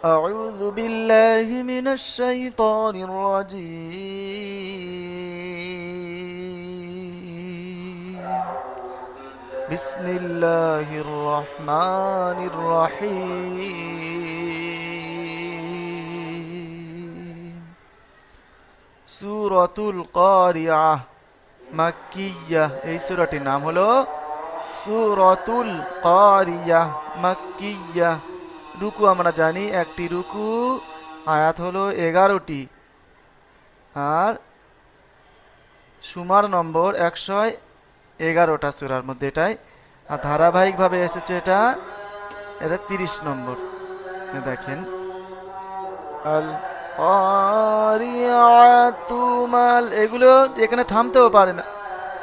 أعوذ بالله من الشيطان الرجيم. بسم الله الرحمن الرحيم. সূরাতুল কারিআহ মাক্কিয়াহ। এই সূরাটির নাম হলো সূরাতুল কারিআহ মাক্কিয়াহ। রুকু আমরা জানি, একটি রুকু, আয়াত হলো 11টি, আর সুমার নম্বর 111টা সূরার মধ্যে এটাই। আর ধারাবাহিকভাবে এসেছে এটা এটা 30 নম্বর। দেখেন, আল কারিআতু মাল, এগুলো এখানে থামতেও পারে না।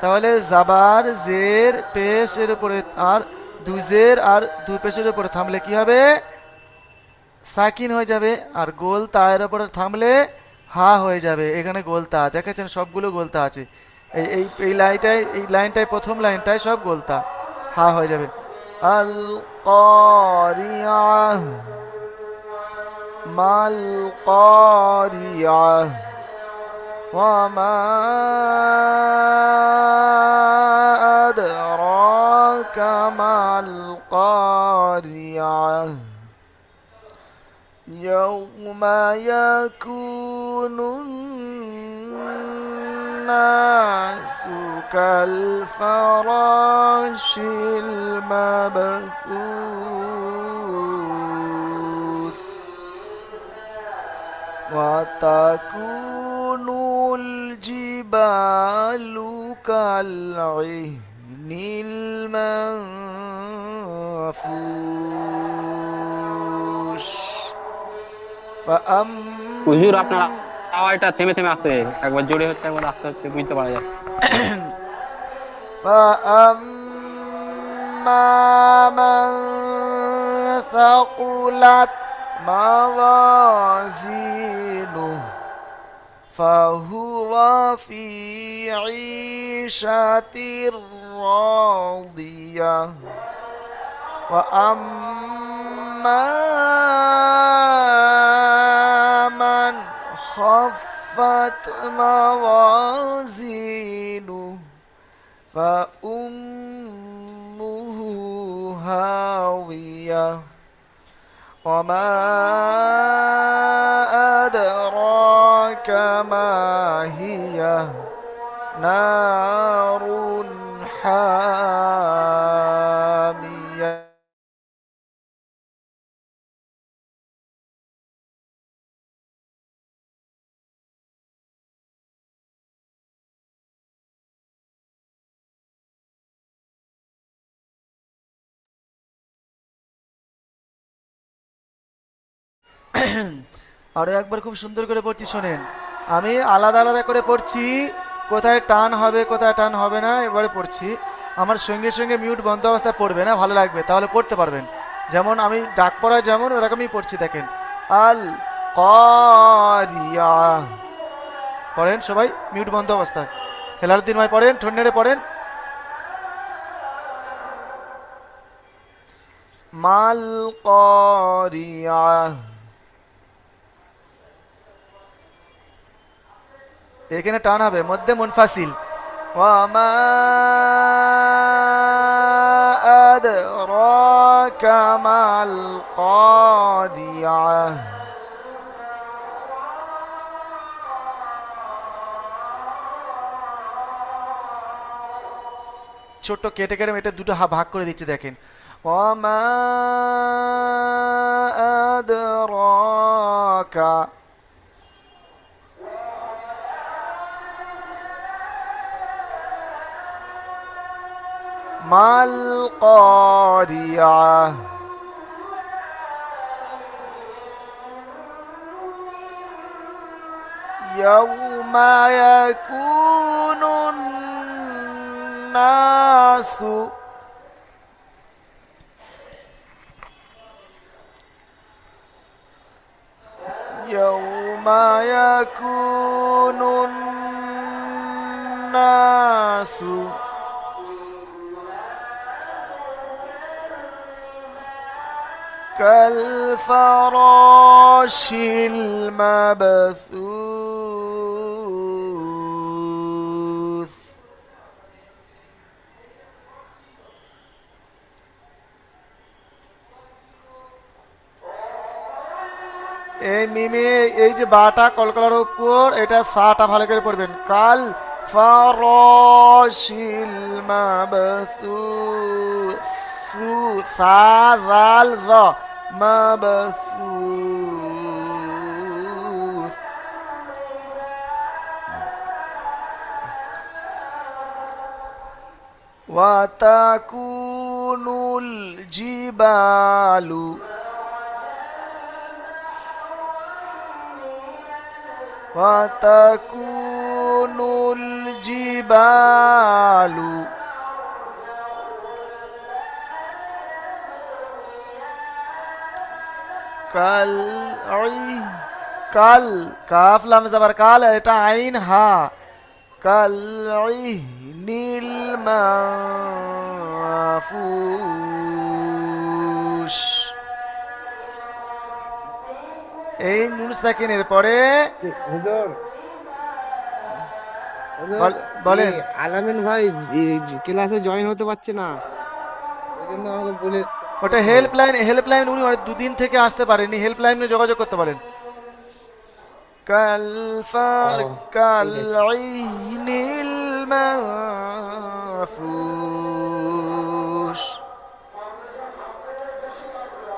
তাহলে জাবার জের পেশের উপরে আর দুজের আর দু পেশের উপরে থামলে কি হবে? সাকিন হয়ে যাবে। আর গোল তায়ের উপরে থামলে হা হয়ে যাবে। এখানে গোলতা দেখেছেন, সবগুলো গোলতা আছে। এই লাইনটাই প্রথম লাইনটাই সব গোলতা, হা হয়ে যাবে। আল কারিআহ মাল কারিআহ ওয়ামা আদরাকা মাল কারিআহ يوم يكون الناس كالفراش المبثوث وتكون الجبال كالعهن المنفوش হুজুর, আপনার আওয়াজটা থেমে থেমে আসে, একবার জোরে হচ্ছে একবার আস্তে হচ্ছে, বুঝতে পারা যায়। فأما من ثقلت موازينه فهو في عيشة راضية وأما من خفت موازينه فأمه هاوية وما أدراك ما هي نار حامية আরো একবার খুব সুন্দর করে পড়ছি, শোনেন। আমি আলাদা আলাদা করে পড়ছি, কোথায় টান হবে কোথায় টান হবে না এবারে পড়ছি। আমার সঙ্গে সঙ্গে মিউট বন্ধ অবস্থায় পড়বে না, ভালো লাগবে, তাহলে পড়তে পারবেন। যেমন আমি ডাক পড়ায় যেমন ওরকমই পড়ছি, দেখেন। আল কারিআহ পড়েন সবাই মিউট বন্ধ অবস্থায়। হেলালুদ্দিন ভাই পড়েন, ঠোঁট নেড়ে পড়েন। মাল কারিআহ, এখানে টান হবে, মধ্যে মুনফাসিল। ওয়ামা আদরাকা মাল কারিআহ, ছোট্ট কেটে কেটে এটা দুটো ভাগ করে দিচ্ছি, দেখেন। ওয়ামা আদরাকা মাল কারিআহ ইয়াউমা ইয়াকুনুন নাসু ইয়াউমা ইয়াকুনুন নাসু كالفراش المبثوث. এই মিমে এই যে বাটা কলকলার উপর এটা সাটা ভালো করে পড়বেন। কাল ফারাশিল মাবসুস, সু সা জাল জ মাবসুস। ওয়াতাকুনুল জিবালু, وتكون الجبال كالعهن، কাল কাফ লাম জাবার কাল, এটা আইন হা, কালইহনিল মাফুস। এই নুন সাকিনের পরে হুজুর, বলেন। আলামিন ভাই ক্লাসে জয়েন হতে পারছে না, ওই জন্য আমাকে বলে ওটা হেল্পলাইন উনি দুদিন থেকে আসতে পারেনি, হেল্পলাইনে যোগাযোগ করতে পারেন। কালফার ও, ঠিক আছে। কালইনিল মাফুস।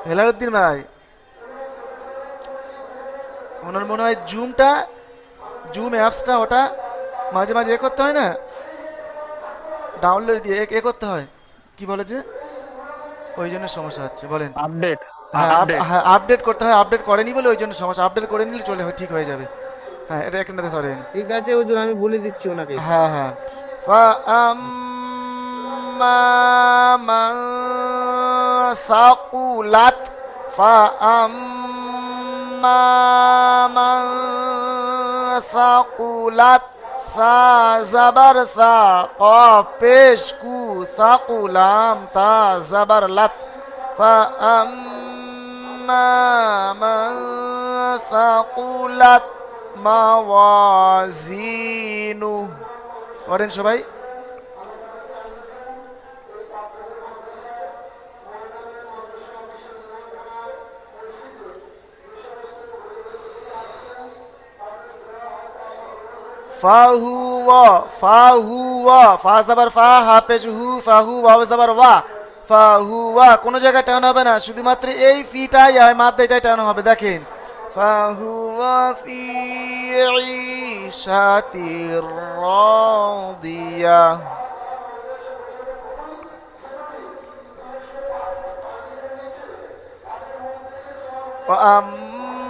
হেলালুদ্দিন ভাই, ওনার মনে হয় জুম অ্যাপসটা ওটা মাঝে মাঝে করতে হয় না, ডাউনলোড দিয়ে করতে হয়, কি বলে যে ওই জন্য সমস্যা হচ্ছে। বলেন। আপডেট। হ্যাঁ আপডেট। হ্যাঁ আপডেট করতে হয়, আপডেট করেনি বলে ওই জন্য সমস্যা। আপডেট করে নিলে ঠিক হয়ে যাবে। হ্যাঁ এটা একটাতে ধরেন। ঠিক আছে হুজুর, আমি বলে দিচ্ছি ওনাকে। হ্যাঁ হ্যাঁ। ফা আম্মা মান সাকুলাত, ফা আম্মা মান সাকুলাত, সা জাবার সা, কফ পেশ কু, সাকুলাম তা জাবার লাত, ফা আম্মা মান সাকুলাত মাওয়াজিনু। পড়েন সবাই। ফাহুয়া, ফা জাবার ফা, হা পেশ হু, ফাহু, ওয়া জাবার ওয়া, ফাহুয়া। কোনো জায়গায় টান হবে না, শুধুমাত্র এই ফিটাই হয়, মাত্র এটাই টান হবে। দেখেন, ফাহুয়া ফি ঈশাতির রাদিয়া।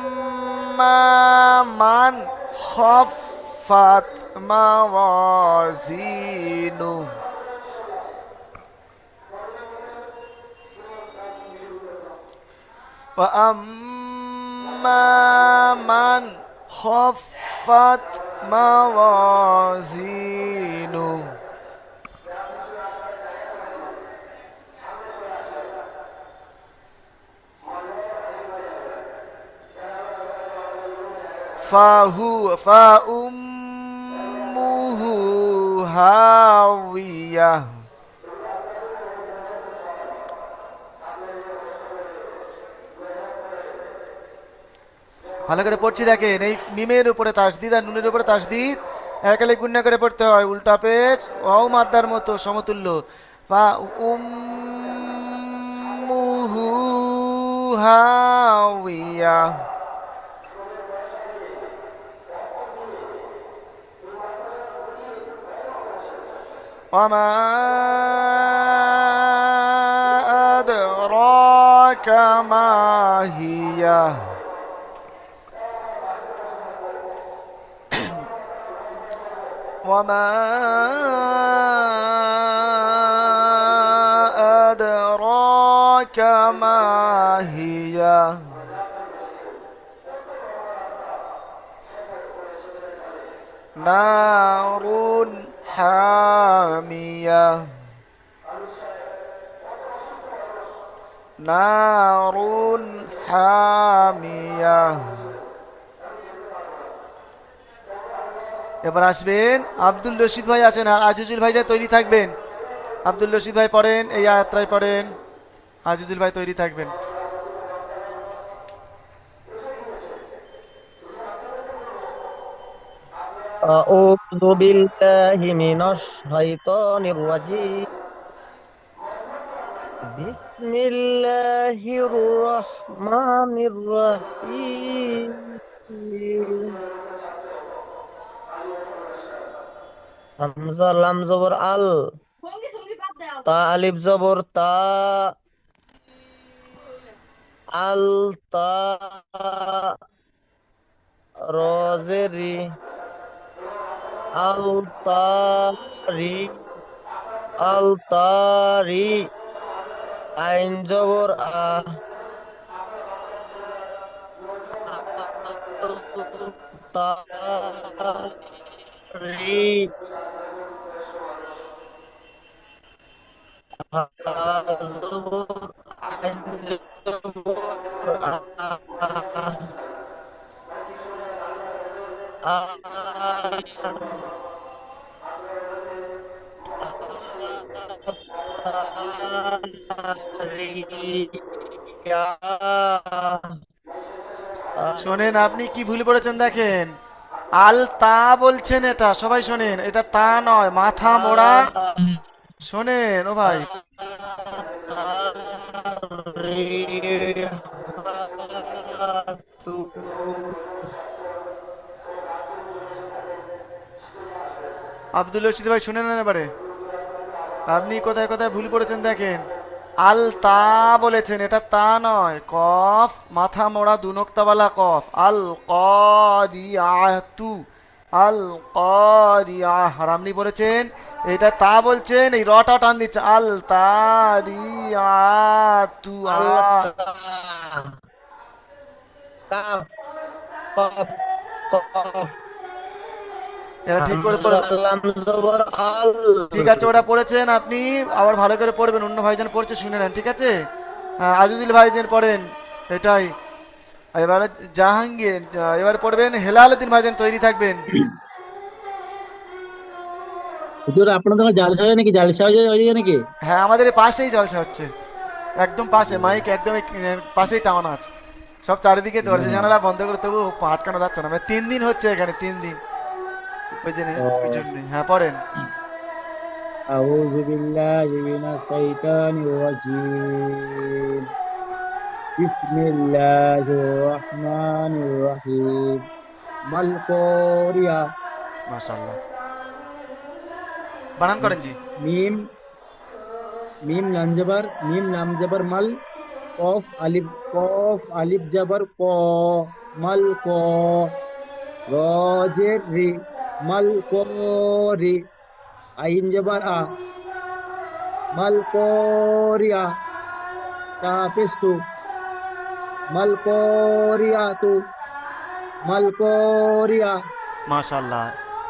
وأما من خفت موازينه وأما من خفت موازينه فأمه هاوية ভালো করে পড়ছি দেখেন, এই মিমের উপরে তাসদিদ আর নুনের উপরে তাসদিদ একালে গুণনা করে পড়তে হয়, উল্টা পেজ ওয়াও মাদ্দার মতো সমতুল্য। ফা উম্মুহু হাওিয়া। وما أدراك ما هي وما أدراك ما هي نار حامية নারুন হামিয়া। এবার আসবেন আব্দুল রশিদ ভাই আছেন আর আজিজুল ভাই তৈরি থাকবেন। আব্দুল রশিদ ভাই পড়েন, এই আয়াতটাই পড়েন। আজিজুল ভাই তৈরি থাকবেন। أعوذ بالله من الشيطان الرجيم. بسم الله الرحمن الرحيم. হামজা লাম জবর আল, তা আলিফ জবর তা, আল তা, রজের রি, আল তা রি, আল তা রি, আইন জবর আ, আল তা রি, শোনেন, আপনি কি ভুল করেছেন দেখেন। আল তা বলছেন, এটা সবাই শোনেন, এটা তা নয়, মাথা মোড়া। শোনেন ও ভাই, আব্দুল রশিদ ভাই শুনে নেন এবারে। আপনি কোথায় কোথায় ভুল করেছেন দেখেন। আল তা বলেছেন, এটা তা নয়, কফ মাথা মোড়া দুনক্তাওয়ালা কফ। আল করিয়াতু, আল করিয়াহ। আর আপনি বলেছেন এটা তা বলছেন, এই রটা টান দিচ্ছে, আল তারিয়াতু আ। কাফ কফ কফ, এটা ঠিক করে হামজা পড়বেন। লাম জবর আল, ঠিক আছে, ওটা পড়েছেন আপনি, আবার ভালো করে পড়বেন, অন্য ভাইজান পড়ছে শুনে নেন, ঠিক আছে? আজিজুল ভাইজান পড়েন, এটাই। এবারে জাহাঙ্গীর, এবারে পড়বেন হেলাল উদ্দিন ভাইজান, তৈরি থাকবেন। হুজুর আপনাদের ওখানে জালসা হয় নাকি? জালসা হয়ে যায় নাকি? হ্যাঁ, আমাদের এই পাশেই জলসা হচ্ছে, একদম পাশে, মাইক একদম পাশেই টাওয়ানো আছে। সব চারিদিকে দরজা জানালা বন্ধ করে, তবু আটকানো যাচ্ছে না, মানে 3 দিন হচ্ছে এখানে, 3 দিন। ওই জন্য, ওই ও, জন্যই। হ্যাঁ পড়েন। আউযু বিল্লাহি মিনাশ শাইতানির রাজীম। বিসমিল্লাহির রহমানির রহিম। মাল কোরিয়া। মাশাআল্লাহ, বানান করেন জি। মিম মিম লাম জবর মাল। কফ আলিফ জবর ক, মাল ক। রজের রি, মাল কো রি। আইন জবর আ, মাল কোরিয়া। তাফেস্তু, মাল কোরিয়াতু, মাল কোরিয়া। মাশাআল্লাহ,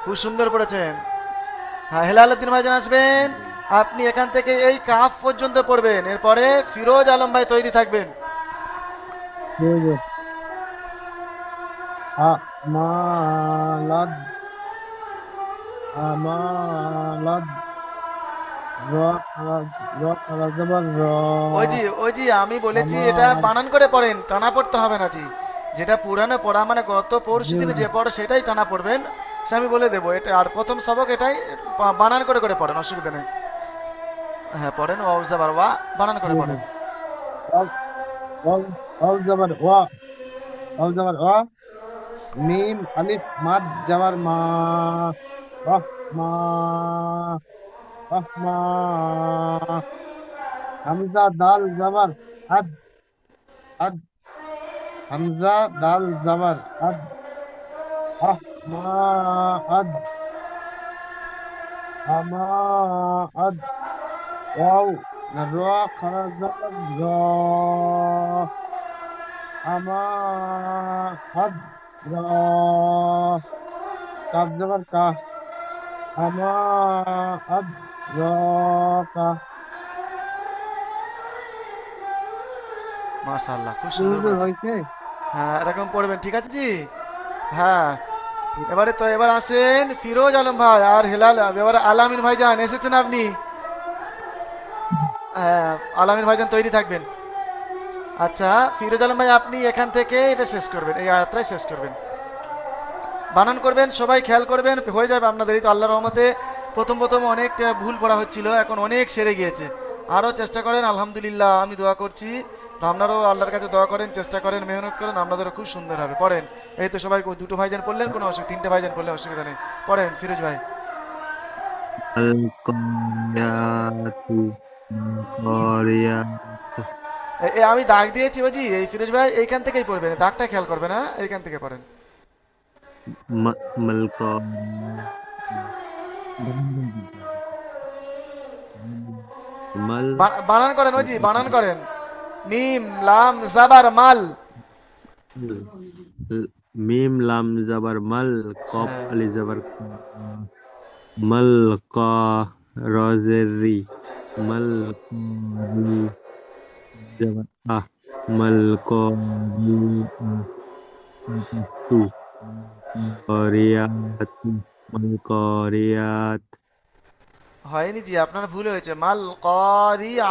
খুব সুন্দর পড়েছেন। হ্যাঁ, হেলাল উদ্দিন ভাইজান আসবেন। আপনি এখান থেকে এই কাফ পর্যন্ত পড়বেন, এরপরে ফিরোজ আলম ভাই তৈরি থাকবেন। আমালাদ, আমালাদ। র, র, র জবর র। ওই জি আমি বলেছি, এটা আমাদ, বানান করে পড়েন, টানা পড়তে হবে না জি। যেটা পুরানো পড়া, মানে গত পরশু জি দিনে যে হুজুর। পড়ে সেটাই টানা পড়বেন, সে আমি বলে দেবো। এটা আর প্রথম সবক এটাই, বানান করে করে পড়েন, অসুবিধা নেই। হ্যাঁ পড়েন, ওয়াও জাবার ওয়া, বানান জি করে পড়েন। হুজুর। ওয়াও, ওয়াও, ওয়াও জবর ওয়া, ওয়াও জবর ওয়া। মিম আলিফ মাদ জবর মা, রহমা, রহমা। হামজা দাল জবর হাদ, হাদ। হামজা দাল জবর হাদ, হামা, হাদ, হামা, হাদ। ওয়াও না, র খারা জবর র, আমা, হাদ, র। কাফ জবর কা, আমা, হাদ, র, কা। মাশাআল্লাহ, খুব সুন্দর হুজুর পড়েছে। হয়েছে? হ্যাঁ, এরকম পড়বেন, ঠিক আছে জি। হ্যাঁ, এবার আসেন ফিরোজ আলম ভাই আর হেলাল, এবারে আলামিন ভাইজান এসেছেন আপনি। হ্যাঁ, আলামিন ভাইজান তৈরি থাকবেন। আচ্ছা, ফিরোজ আলম ভাই আপনি এখান থেকে এটা শেষ করবেন, এই আয়াতটাই শেষ করবেন। বানান করবেন, সবাই খেয়াল করবেন, হয়ে যাবে আপনাদের। এই তো আল্লাহর রহমতে প্রথম প্রথম অনেক ভুল পড়া হচ্ছিল, এখন অনেক সেরে গিয়েছে। আরও চেষ্টা করেন, আলহামদুলিল্লাহ আমি দোয়া করছি। তো আপনারাও আল্লাহর কাছে দোয়া করেন, চেষ্টা করেন, মেহনত করেন, আপনাদেরও খুব সুন্দর হবে। পড়েন। এই তো সবাই দুটো ভাইজান পড়লেন, কোনো অসুবিধা, তিনটে ভাইজান পড়লেন, অসুবিধা নেই। পড়েন ফিরোজ ভাই। আল করিয়াতু করিয়াত আমি দাগ দিয়েছি বুঝি, এই ফিরোজ ভাই এইখান থেকেই পড়বেন, দাগটা খেয়াল করবেন, হ্যাঁ এইখান থেকে পড়েন। মাল মাল বানান করেন ওজি, বানান করেন। মিম লাম জাবার মাল। মিম লাম জাবার মাল, কফ হ্যাঁ, আলি জাবার মাল কা রজেরি মাল করি জাবার আহ মাল করি তু করিয়াতু মাল করিয়াত। হয়নি জি, আপনার ভুল হয়েছে। মাল করিয়া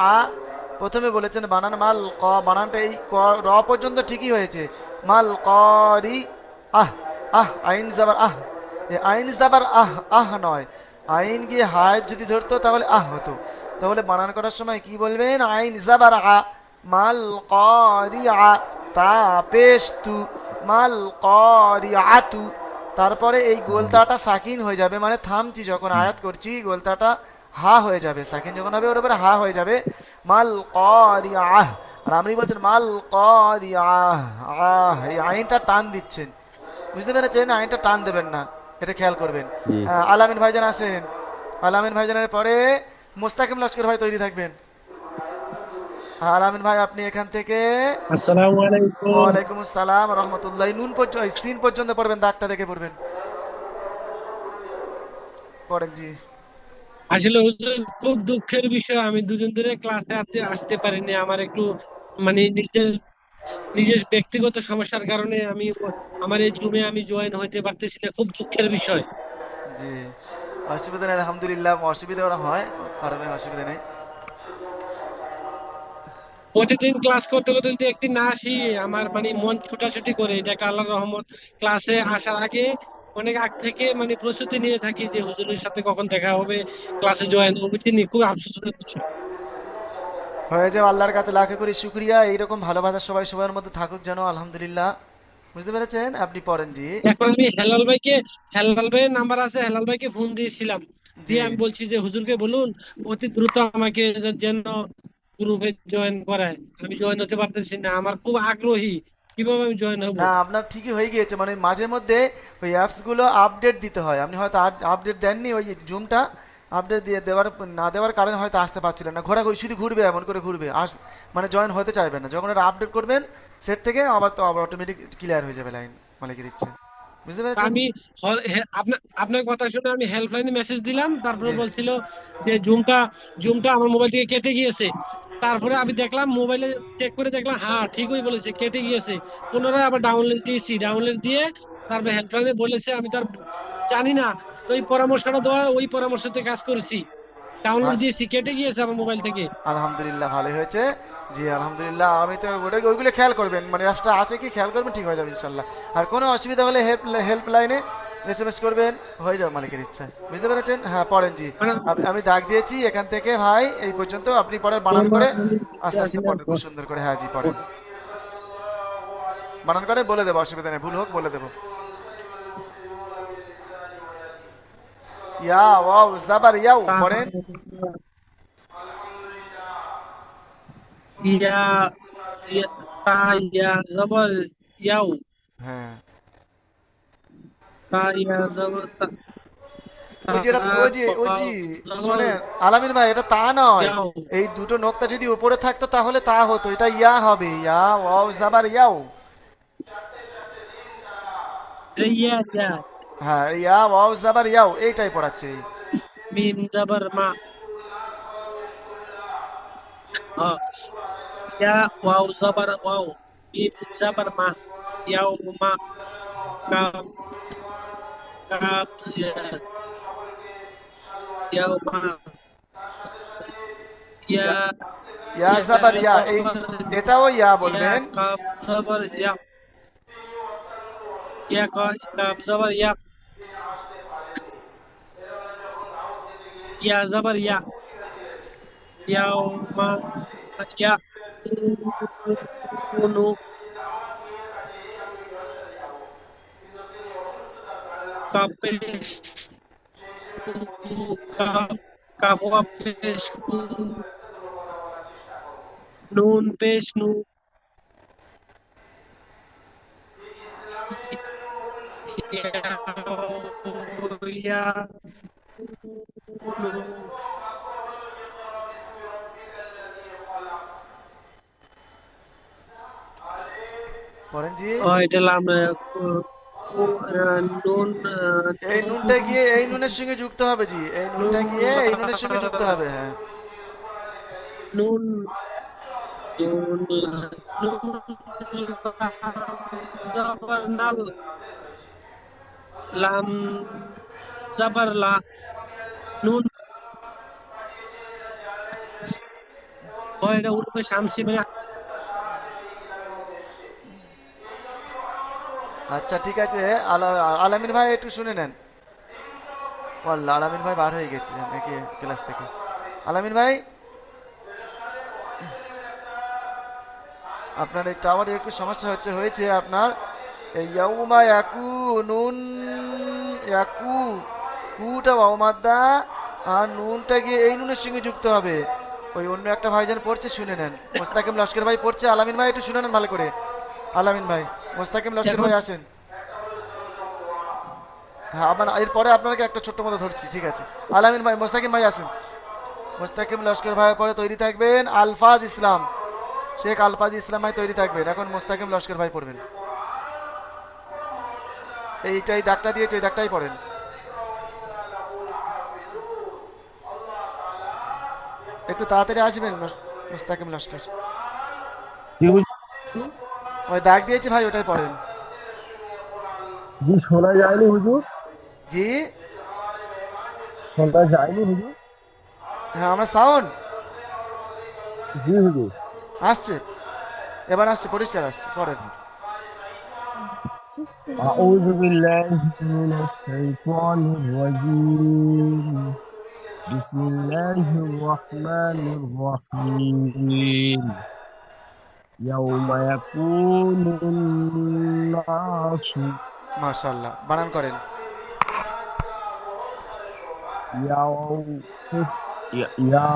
প্রথমে বলেছেন বানান মাল ক, বানানটা এই ক র পর্যন্ত ঠিকই হয়েছে। মাল করি আহ, আহ আইন জাবার আহ, এ আইন জাবার আহ, আহ নয়। আইন গিয়ে হায় যদি ধরতো তাহলে আহ হতো। তাহলে বানান করার সময় কি বলবেন? আইন জাবার আ, মাল করিয়া, তা পেশ তু, মাল করিয়াতু। তারপরে এই গোলতাটা সাকিন হয়ে যাবে, মানে থামছি যখন আয়াত করছি গোলতাটা হা হয়ে যাবে, সাকিন যখন হবে ওর উপরে হা হয়ে যাবে। মাল করিয়াহ, আর আপনি বলছেন মাল করিয়াহ, আহ এই আইনটা টান দিচ্ছেন, বুঝতে পেরেছেন? আইনটা টান দেবেন না, এটা খেয়াল করবেন। জি আলামিন ভাইজান আসেন। আলামিন ভাইজানের পরে মোস্তাকিম লস্কর ভাই তৈরি থাকবেন। আলামিন ভাই আপনি এখান থেকে। আসসালামু আলাইকুম। ওয়ালাইকুম আসসালাম রহমতুল্লাহ। নুন পর্যন্ত, সিন পর্যন্ত পড়বেন, দাগটা দেখে পড়বেন। পড়েন জি। আসলে হুজুর খুব দুঃখের বিষয়, আমি দুদিন ধরে ক্লাসে আসতে পারিনি। আমার একটু মানে নিজের নিজের ব্যক্তিগত সমস্যার কারণে আমার এই জুমে আমি জয়েন হইতে পারতেছি না, খুব দুঃখের বিষয়। জি, অসুবিধা নেই, আলহামদুলিল্লাহ। অসুবিধা ওরা হয়, কারণে অসুবিধা নেই। প্রতিদিন ক্লাস করতে করতে যদি একদিন না আসি, আমার মানে মন ছুটাছুটি করে, এটা একটা আল্লাহর রহমত। ক্লাসে আসার আগে অনেক আগ থেকে মানে প্রস্তুতি নিয়ে থাকি যে হুজুরের সাথে কখন দেখা হবে, ক্লাসে জয়েন হবে, চিনি, খুব আফসোসের বিষয়। হয়ে যাবে, আল্লাহর কাছে লাখে করি শুক্রিয়া। এইরকম ভালোবাসা সবাই সবার মধ্যে থাকুক যেন, আলহামদুলিল্লাহ। বুঝতে পেরেছেন? আপনি পড়েন জি। এখন আমি হেলাল ভাইয়ের নাম্বার আছে, হেলাল ভাইকে ফোন দিয়েছিলাম, জি, দিয়ে আমি বলছি যে হুজুরকে বলুন অতি দ্রুত আমাকে যেন গ্রুপে জয়েন করায়। আমি জয়েন হতে পারতেছি না, আমার খুব আগ্রহী, কিভাবে আমি জয়েন হব? না আপনার ঠিকই হয়ে গিয়েছে, মানে মাঝে মধ্যে ওই অ্যাপসগুলো আপডেট দিতে হয়। আপনি হয়তো আপডেট দেননি, ওই জুমটা আপডেট দিয়ে দেওয়ার না দেওয়ার কারণে হয়তো আসতে পারছিলেন না। ঘোরাঘুরি শুধু ঘুরবে, এমন করে ঘুরবে, মানে জয়েন হতে চাইবে না। যখন এটা আপডেট করবেন সেট থেকে, আবার তো আবার অটোমেটিক ক্লিয়ার হয়ে যাবে লাইন, মালিকের ইচ্ছে। বুঝতে পেরেছেন? আমি আপনার আপনার কথা শুনে আমি হেল্পলাইনে মেসেজ দিলাম, তারপরে জি, বলছিল যে জুমটা আমার মোবাইল থেকে কেটে গিয়েছে। তারপরে আমি দেখলাম মোবাইলে, চেক করে দেখলাম হ্যাঁ ঠিকই বলেছে, কেটে গিয়েছে। পুনরায় আবার ডাউনলোড দিয়েছি, ডাউনলোড দিয়ে তারপরে হেল্পলাইনে বলেছে, আমি তার জানি না, তো ওই পরামর্শটা দেওয়া, ওই পরামর্শতে কাজ করেছি, ডাউনলোড মাস দিয়েছি, কেটে গিয়েছে আমার মোবাইল থেকে। আলহামদুলিল্লাহ, ভালোই হয়েছে। জি আলহামদুলিল্লাহ। আমি তো ওইগুলো খেয়াল করবেন, মানে অ্যাপসটা আছে কি খেয়াল করবেন, ঠিক হয়ে যাবে ইনশাল্লাহ। আর কোনো অসুবিধা হলে হেল্পলাইনে এসএমএস করবেন, হয়ে যাবে মালিকের ইচ্ছা। বুঝতে পেরেছেন? হ্যাঁ পড়েন জি। মানে আমি দাগ দিয়েছি এখান থেকে ভাই এই পর্যন্ত, আপনি পড়েন বানান করে, আস্তে আস্তে পড়েন খুব সুন্দর করে। হ্যাঁ জি পড়েন, বানান করে বলে দেবো, অসুবিধা নেই, ভুল হোক বলে দেবো। ইয়া ওয়াও জাবার ইয়াও, পড়েন। ইয়া ইয়া তা ইয়া জবর ইয়াও, হ্যাঁ, তা ইয়া জবর ওই যেটা ওই জি শোনেন আলামিন ভাই, এটা তা নয়। ইয়াও, এই দুটো নোক্তা যদি উপরে থাকতো তাহলে তা হতো, এটা ইয়া হবে, ইয়া ওয়াও জাবার ইয়াও। ইয়া ইয়া, হ্যাঁ, ইয়া ওয়াও জাবার ইয়াও, এইটাই পড়াচ্ছে। মিম জবর মা, ইয়া ওয়াও জবর ওয়াও মিম জবর মা ইয়াউমা কাফ কাফ ইয়াউমা ইয়া ইয়া ইয়া জাবার ইয়া, এই জবর এটাও ইয়া ইয়া বলবেন। কাফ জবর ইয়া ইয়া কাফ জবর ইয়া ইয়া জবর ইয়া ইয়াউমা ইয়াকুনু কাপেশ কাফওয়া পেশ নুন পেশ নু ইয়া পড়েন জি। এটা লাম নুন এই নুনটা গিয়ে এই নুনের সঙ্গে যুক্ত হবে জি, এই নুনটা গিয়ে এই নুনের সঙ্গে যুক্ত হবে। হ্যাঁ, নুন নুন নুন জবর নাল লাম জবর লা নুন এটা উর্ফে শামসি মানে আচ্ছা ঠিক আছে। আলামিন ভাই একটু শুনে নেন। ওয়াল্লাহ, আলামিন ভাই বার হয়ে গেছে নাকি ক্লাস থেকে? আলামিন ভাই, আপনার এই টাওয়ারের একটু সমস্যা হয়েছে আপনার। এই ইয়াউমা ইয়াকুনুন, ইয়াকু, কুটা ওয়াও মাদ্দা, আর নুনটা গিয়ে এই নুনের সঙ্গে যুক্ত হবে। ওই অন্য একটা ভাইজান পড়ছে, শুনে নেন। মোস্তাকিম লস্কর ভাই পড়ছে, আলামিন ভাই একটু শুনে নেন ভালো করে। আলামিন ভাই, মোস্তাকিম লস্কর ভাই আসেন। হ্যাঁ, আবার এরপরে আপনাকে একটা ছোট্ট মতো ধরছি, ঠিক আছে? আলামিন ভাই, মোস্তাকিম ভাই আসেন। মোস্তাকিম লস্কর ভাইয়ের পরে তৈরি থাকবেন আলফাজ ইসলাম, শেখ আলফাজ ইসলাম ভাই তৈরি থাকবেন। এখন মোস্তাকিম লস্কর ভাই পড়বেন। এইটাই দাগটা দিয়েছে, ওই দাগটাই পড়েন। একটু তাড়াতাড়ি আসবেন মোস্তাকিম লস্কর। কি বুঝ- ওই দাগ দিয়েছে ভাই, ওটাই পড়েন। জি শোনা যায়নি হুজুর, জি শোনা যায়নি হুজুর। হ্যাঁ, আমরা সাউন্ড জি হুজুর। আসছে, এবার আসছে, পরিষ্কার আসছে, পড়েন। আউযু বিল্লাহি মিনাশ শাইতানির রাজীম। বিসমিল্লাহির রহমানির রহিম। ইয়াউমা ইয়াকুনুন নাসু মাশাআল্লাহ, বানান করেন। ইয়াউ ইয়া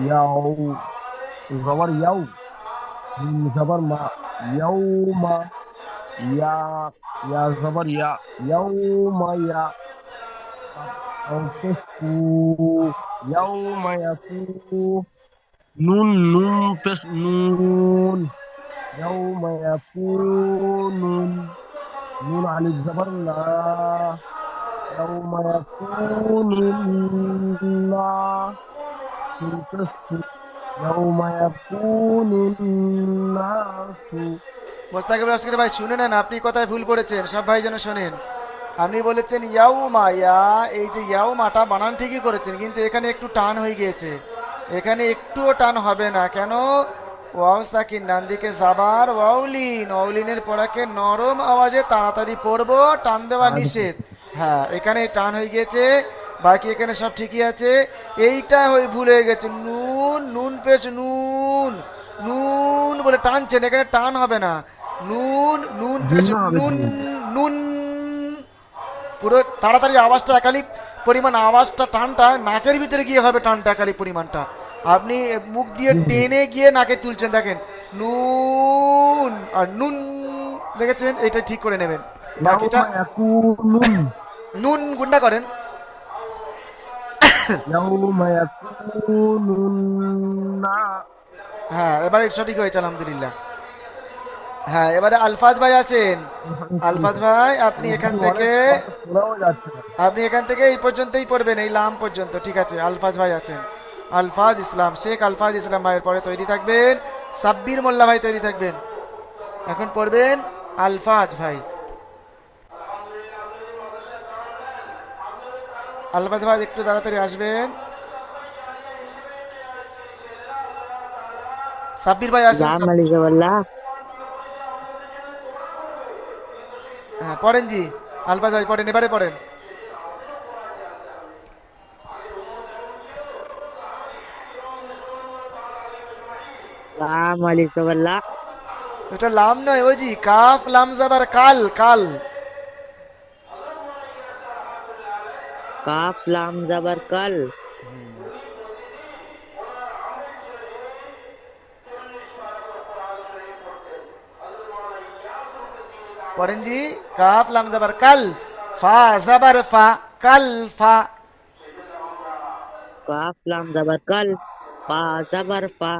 ইয়াউ জবর ইয়াউ জবর মা ইয়াউমা ইয়া ইয়া জবর ইয়া ইয়াউমা ইয়া আউতু ইয়াউমা ইয়াকু নুন নুন পেশ নুন ইয়াউমা ইয়াকুনুন নুন আলিফ জবর না ইয়াউমা ইয়াকুনুন না ইয়াউমা ইয়াকুনুন নাসু। মোস্তাকিম লস্কর ভাই শুনে নেন, আপনি কথায় ভুল করেছেন, সব ভাই যেন শোনেন। আপনি বলেছেন ইয়াউমা, ইয়া, এই যে ইয়াউমাটা বানান ঠিকই করেছেন, কিন্তু এখানে একটু টান হয়ে গিয়েছে। এখানে একটুও টান হবে না। কেন? ওয়াও সাকিন, ডান দিকে জাবার, ওয়াউলিন, ওয়াউলিনের পড়াকে নরম আওয়াজে তাড়াতাড়ি পড়বো, টান দেওয়া নিষেধ। হ্যাঁ, এখানে টান হয়ে গিয়েছে, বাকি এখানে সব ঠিকই আছে। এইটা হয়ে ভুল হয়ে গেছে। নুন, নুন পেশ নুন, নুন বলে টানছেন, এখানে টান হবে না। নুন, নুন পেশ ভিন্ন হবে নুন, জি। নুন, পুরো তাড়াতাড়ি আওয়াজটা একালি পরিমাণ, আওয়াজটা টানটা নাকের ভিতরে গিয়ে হবে, টানটা একালি পরিমাণটা। আপনি মুখ দিয়ে টেনে গিয়ে নাকে তুলছেন, দেখেন নুন আর নুন, দেখেছেন? এটা ঠিক করে নেবেন। বাকিটা ইয়াউমা ইয়াকুনুন নুন গুন্ডা করেন। ইয়াউমা ইয়াকুনুন না। হ্যাঁ, এবারে সঠিক হয়েছে, আলহামদুলিল্লাহ। হ্যাঁ, এবারে আলফাজ ভাই আসেন। আলফাজ ভাই, আপনি এখান থেকে শোনাও যাচ্ছে না। আপনি এখান থেকে এই পর্যন্তই পড়বেন, এই লাম পর্যন্ত, ঠিক আছে? আলফাজ ভাই আছেন, আলফাজ ইসলাম, শেখ আলফাজ ইসলাম ভাইয়ের পরে তৈরি থাকবেন সাব্বির মোল্লা ভাই তৈরি থাকবেন। এখন পড়বেন আলফাজ ভাই। আলফাজ ভাই একটু তাড়াতাড়ি আসবেন। সাব্বির ভাই আসেন। লাম আলিজাবাল্লাহ হ্যাঁ পড়েন জি, আলফাজ ভাই পড়েন, এবারে পড়েন। লাম আলিজাবাল্লাহ এটা লাম নয় ওই জি, কাফ লাম জাবার কাল, কাল। কাফ লাম জাবার কাল পড়েন জি, কাফ লাম জাবার কাল, ফা জাবার ফা, কাল ফা। কাফ লাম জাবার কাল ফা জাবার ফা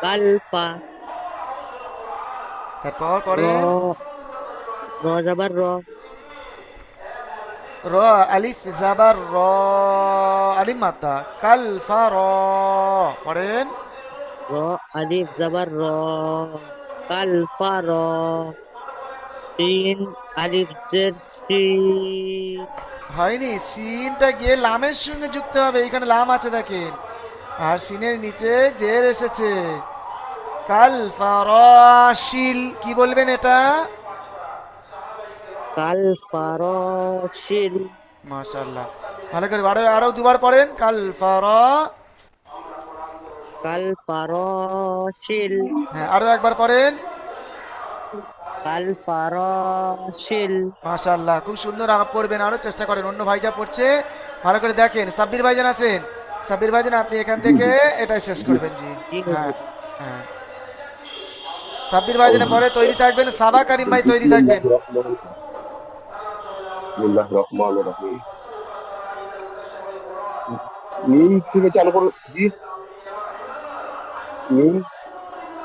কাল ফা তারপর র পড়েন র জাবার র র, আলিফ জাবার র, আলিম মাতা, কাল ফা র। পড়েন র আলিফ জাবার র কাল ফা র সিন আলিফ জের সি হয়নি, সিনটা গিয়ে লামের সঙ্গে যুক্ত হবে, এখানে লাম আছে দেখেন, আর সিনের নিচে জের এসেছে। কাল ফারাশিল, কি বলবেন এটা? কাল ফা র শিল মাশাআল্লাহ, ভালো করে আরো আরো দুবার পড়েন, কাল ফারা। কাল ফা র শিল হ্যাঁ আরো একবার পড়েন। কাল ফা র শিল মাশাআল্লাহ, খুব সুন্দর পড়বেন, আরো চেষ্টা করেন। অন্য ভাইজা পড়ছে, ভালো করে দেখেন। সাব্বির ভাইজান আছেন, সাব্বির ভাইজান আপনি এখান থেকে এটাই শেষ করবেন জি। জি হ্যাঁ হুজুর। হ্যাঁ, সাব্বির ভাইজানের পরে তৈরি থাকবেন সাবা কারিম ভাই তৈরি থাকবেন। বিসমিল্লাহির রহমানির রহিম। মিম থেকে চালু করো জি, মিম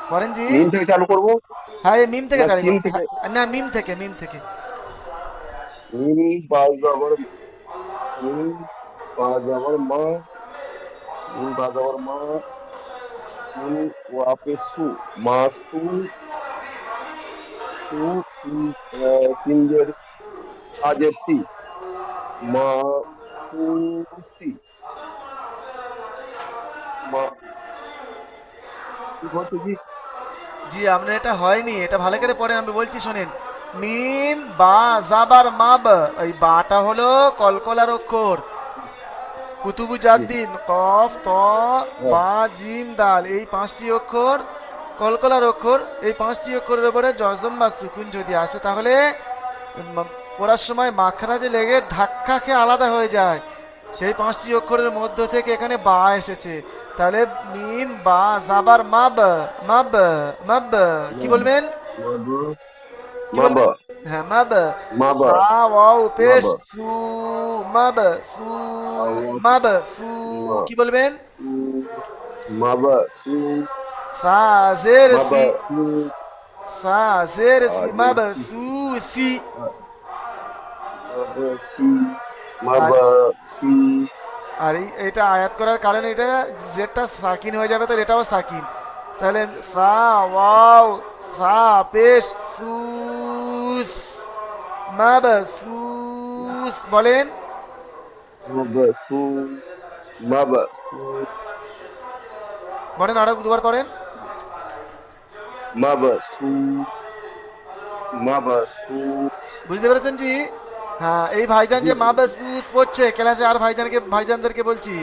পড়েন জি। মিম থেকে চালু করব হ্যাঁ এই মিম থেকে না চালু সিন করুন। থেকে? না মিম থেকে, মিম থেকে। মিম বা জবর মিম বা জবর মা, মিম বা জবর মা, সিন ওয়াপে সু, মাসু, সু সিনজের সাজের সি, মা সি, মা কি বলতে জি? জি আপনার এটা হয়নি, এটা ভালো করে পড়েন, আমি বলছি শোনেন। মিম বা জাবার মাব, এই বাটা হলো কলকলার অক্ষর। কুতুবু জাদ্দিন, কফ ত বা জিম দাল, এই পাঁচটি অক্ষর কলকলার অক্ষর। এই পাঁচটি অক্ষরের উপরে জজম বা সুকুন যদি আসে তাহলে পড়ার সময় মাখরাজে লেগে ধাক্কা খেয়ে আলাদা হয়ে যায়। সেই পাঁচটি অক্ষরের মধ্য থেকে এখানে বা এসেছে, তাহলে মিম বা জাবার মাব, মাব, মাব, কি বলবেন? কি বলবেন? মাবা হ্যাঁ মাব। মাবা সা ওয়াও পেশ মাবা সু, মাব সু, মাব সু, কি বলবেন? মাবা সু ফা জের মাবা ফি, সু ফা জের ফি, মাব আজেসি সু ফি। মাবা সি আর মাবা সি আর এটা আয়াত করার কারণে এটা জেরটা সাকিন হয়ে যাবে, তো এটাও সাকিন। তাহলে সা ওয়াও সা পেশ সুস, মাব সুস, বলেন। মাবা সু মাবা সু বলেন আরো দুবার পড়েন। মাবা সু মাবা সু বুঝতে পেরেছেন জি? হ্যাঁ এই ভাইজান যে মা বাসুস পড়ছে ক্লাসে, আর ভাইজানদেরকে বলছি,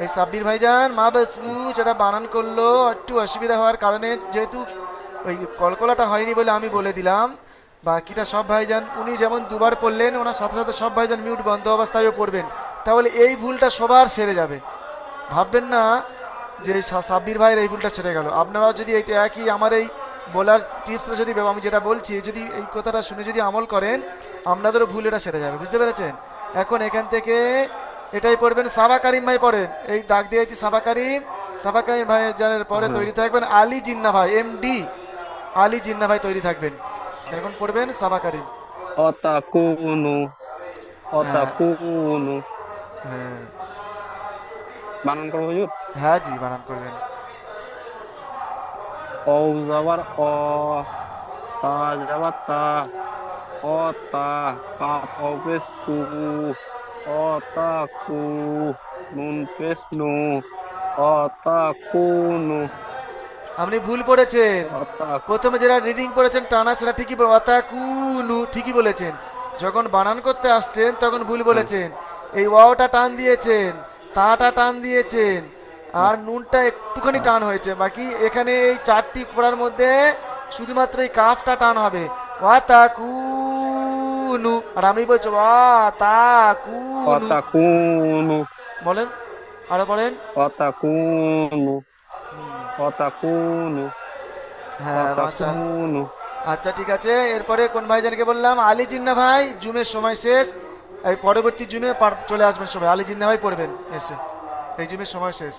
এই সাব্বির ভাইজান মা বাসুস এটা বানান করলো একটু অসুবিধা হওয়ার কারণে, যেহেতু ওই কলকলাটা হয়নি বলে আমি বলে দিলাম। বাকিটা সব ভাইজান উনি যেমন দুবার পড়লেন, ওনার সাথে সাথে সব ভাইজান মিউট বন্ধ অবস্থায়ও পড়বেন, তাহলে এই ভুলটা সবার সেরে যাবে। ভাববেন না যে সাব্বির ভাইয়ের এই ভুলটা ছেড়ে গেল। আপনারাও যদি এইটা একই আমার এই বলার টিপসটা যদি আমি যেটা বলছি, যদি এই কথাটা শুনে যদি আমল করেন, আপনাদেরও ভুল এটা সেরে যাবে। বুঝতে পেরেছেন? এখন এখান থেকে এটাই পড়বেন, সাবা কারিম ভাই পড়েন। এই দাগ দিয়েছি সাবা কারিম, সাবা কারিম ভাই যার পরে তৈরি থাকবেন আলী জিন্না ভাই, এমডি আলী জিন্না ভাই তৈরি থাকবেন। এখন পড়বেন সাবা কারিম। অতাকুনু হ্যাঁ অতাকুনু হ্যাঁ বানান করবো হুজুর? হ্যাঁ জি, বানান করবেন। অ জবর অ, তা জবর তা, অ তা, কাফ অ পেশ কু, অ তা কু, নুন পেশ নু, অ তা কুনু, আপনি ভুল পড়েছেন। অ তা প্রথমে যেটা রিডিং পড়েছেন টানা সেটা ঠিকই অতাকুনু ঠিকই বলেছেন। যখন বানান করতে আসছেন তখন ভুল হ্যাঁ, বলেছেন। এই ওয়াওটা টান দিয়েছেন, তাটা টান দিয়েছেন, আর নুনটা একটুখানি টান হয়েছে। বাকি এখানে এই চারটি পড়ার মধ্যে শুধুমাত্র এই কাফটা টান হবে। ওয়াতাকুনু, আর আমি বলছি অ ওয়াতাকুনু। তা কুনু, বলেন, আরো বলেন। অ তা কুনু, অ তা কুনু, অ হ্যাঁ তা মাশাআল্লাহ। কুনু। আচ্ছা ঠিক আছে, এরপরে কোন ভাইজানকে বললাম? আলী জিন্না ভাই, জুমের সময় শেষ। এই পরবর্তী জুমে চলে আসবেন সবাই। আলী জিন্না ভাই পড়বেন এসে, এই জুমের সময় শেষ।